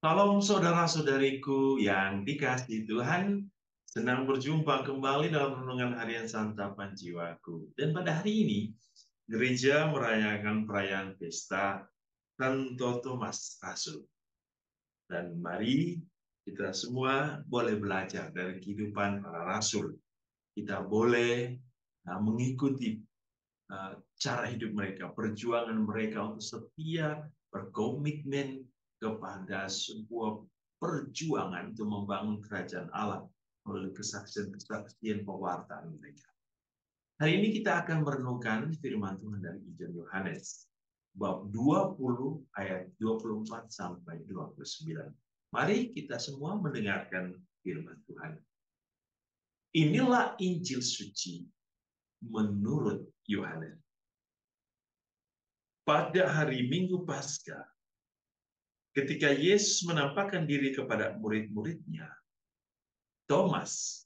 Salam saudara-saudariku yang dikasihi Tuhan, senang berjumpa kembali dalam renungan harian santapan jiwaku. Dan pada hari ini, gereja merayakan perayaan pesta Santo Thomas Rasul. Dan mari kita semua boleh belajar dari kehidupan para rasul. Kita boleh mengikuti cara hidup mereka, perjuangan mereka untuk setia, berkomitmen kepada sebuah perjuangan untuk membangun kerajaan Allah melalui kesaksian-kesaksian pewartaan mereka. Hari ini kita akan merenungkan firman Tuhan dari Injil Yohanes bab 20 ayat 24 sampai 29. Mari kita semua mendengarkan firman Tuhan. Inilah Injil suci menurut Yohanes. Pada hari Minggu Paskah, ketika Yesus menampakkan diri kepada murid-muridnya, Thomas,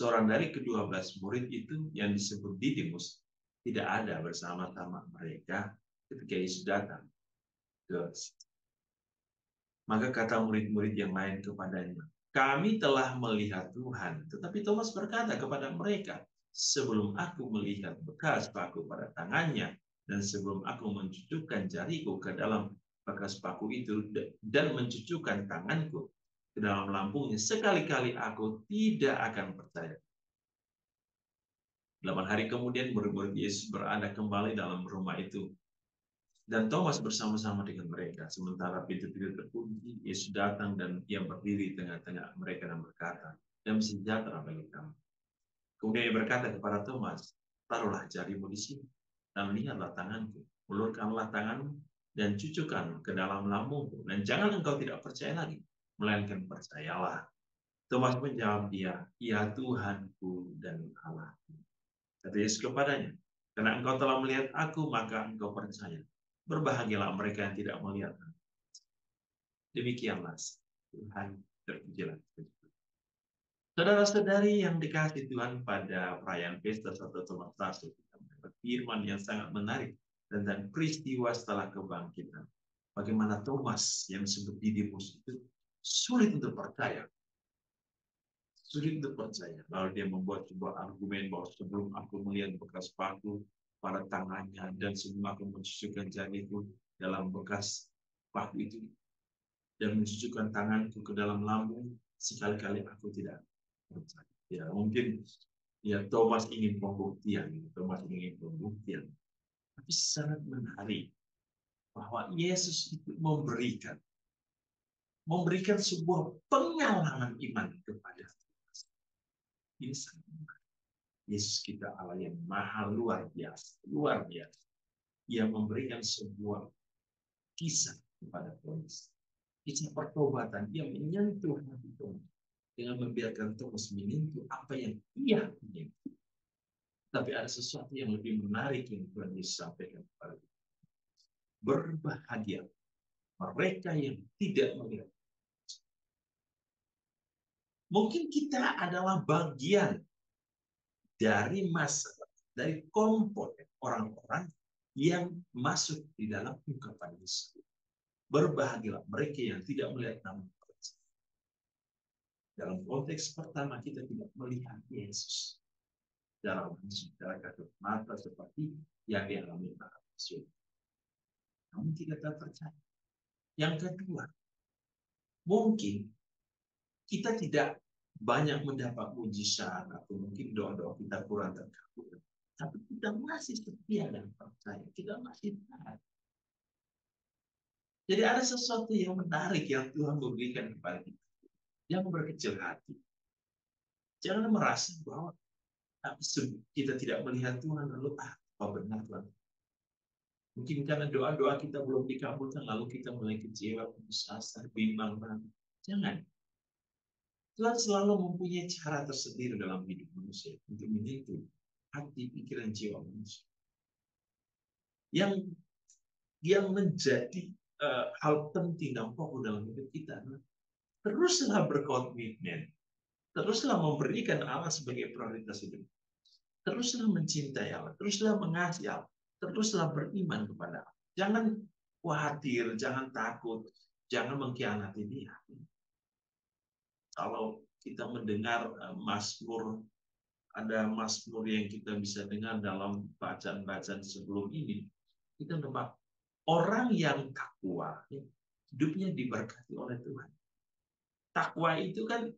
seorang dari ke-12 murid itu yang disebut Didimus, tidak ada bersama-sama mereka ketika Yesus datang ke situ. Maka kata murid-murid yang lain kepadanya, kami telah melihat Tuhan. Tetapi Thomas berkata kepada mereka, sebelum aku melihat bekas paku pada tangannya, dan sebelum aku mencucukkan jariku ke dalam bekas paku itu, dan mencucukkan tanganku ke dalam lambungnya, sekali-kali aku tidak akan percaya. 8 hari kemudian murid-murid Yesus berada kembali dalam rumah itu. Dan Thomas bersama-sama dengan mereka. Sementara pintu-pintu terkunci, Yesus datang dan ia berdiri di tengah-tengah mereka dan berkata, damai sejahtera bagi kamu. Kemudian ia berkata kepada Thomas, taruhlah jarimu di sini dan lihatlah tanganku. Ulurkanlah tanganmu dan cucukkan ke dalam lambungku. Dan jangan engkau tidak percaya lagi, melainkan percayalah. Thomas menjawab dia, ya Tuhanku dan Allahku. Kata Yesus kepadanya, karena engkau telah melihat aku, maka engkau percaya. Berbahagialah mereka yang tidak melihat. Demikianlah Tuhan, terpujilah. Saudara-saudari yang dikasihi Tuhan, pada perayaan pesta Santo Thomas Rasul, kita mendapat firman yang sangat menarik tentang peristiwa setelah kebangkitan. Bagaimana Thomas yang disebut Didimus itu sulit untuk percaya. Sulit untuk percaya. Lalu dia membuat sebuah argumen bahwa sebelum aku melihat bekas paku pada tangannya dan sebelum aku mencucukkan jariku dalam bekas paku itu dan mencucukkan tanganku ke dalam lambung, sekali-kali aku tidak percaya. Ya, mungkin ya Thomas ingin pembuktian, Tapi sangat menarik bahwa Yesus itu memberikan sebuah pengalaman iman kepada Thomas. Ini sangat menarik. Yesus kita Allah yang maha luar biasa. Ia memberikan sebuah kisah kepada Thomas. Kisah pertobatan. Ia menyentuh hati Thomas dengan membiarkan Thomas menyentuh apa yang ia menyentuh. Tapi ada sesuatu yang lebih menarik yang Tuhan Yesus sampaikan kepada kita. Berbahagia mereka yang tidak melihat. Mungkin kita adalah bagian dari dari komponen orang-orang yang masuk di dalam ungkapan Yesus. Berbahagialah mereka yang tidak melihat namun percaya. Dalam konteks pertama kita tidak melihat Yesus secara langsung, secara kasat mata seperti yang dialami para rasul. Namun tidak percaya. Yang kedua, mungkin kita tidak banyak mendapat mujizat atau mungkin doa-doa kita kurang terkabul. Tapi kita masih setia dan percaya. Kita masih taat. Jadi ada sesuatu yang menarik yang Tuhan berikan kepada kita. Yang berkecil hati. Jangan merasa bahwa kita tidak melihat Tuhan lalu apa benar Tuhan. Mungkin karena doa-doa kita belum dikabulkan lalu kita mulai kecewa, putus asa, bimbang. Jangan. Tuhan selalu mempunyai cara tersendiri dalam hidup manusia untuk menyentuh hati, pikiran, jiwa manusia. Yang menjadi hal penting dan pokok dalam hidup kita adalah teruslah berkomitmen, teruslah memberikan Allah sebagai prioritas hidup. Teruslah mencintai Allah, teruslah mengasihi Allah, teruslah beriman kepada Allah. Jangan khawatir, jangan takut. Jangan mengkhianati dia. Kalau kita mendengar Mazmur, ada Mazmur yang kita bisa dengar dalam bacaan-bacaan sebelum ini, kita dapat orang yang takwa, hidupnya diberkati oleh Tuhan. Takwa itu kan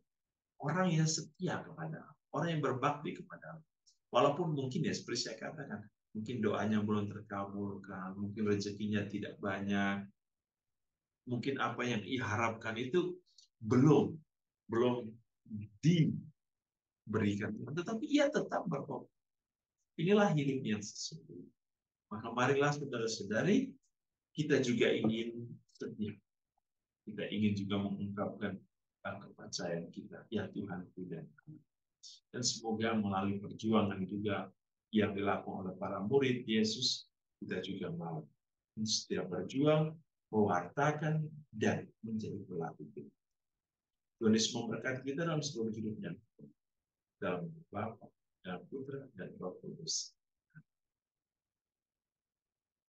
orang yang setia kepada Allah, orang yang berbakti kepada Allah. Walaupun mungkin ya seperti saya katakan, mungkin doanya belum terkabulkan, mungkin rezekinya tidak banyak, mungkin apa yang diharapkan itu belum diberikan, tetapi ia tetap berkomitmen. Inilah hidup yang sesungguhnya. Maka marilah saudara-saudari, kita juga ingin setia. Kita ingin juga mengungkapkan kepercayaan kita, ya Tuhan dan kami. Dan semoga melalui perjuangan juga yang dilakukan oleh para murid Yesus, kita juga mau setiap berjuang, mewartakan, dan menjadi pelaku kita. Tuhan Yesus memberkati kita dalam seluruh hidupnya. Dalam Bapa, dan Putra, dan Roh Kudus.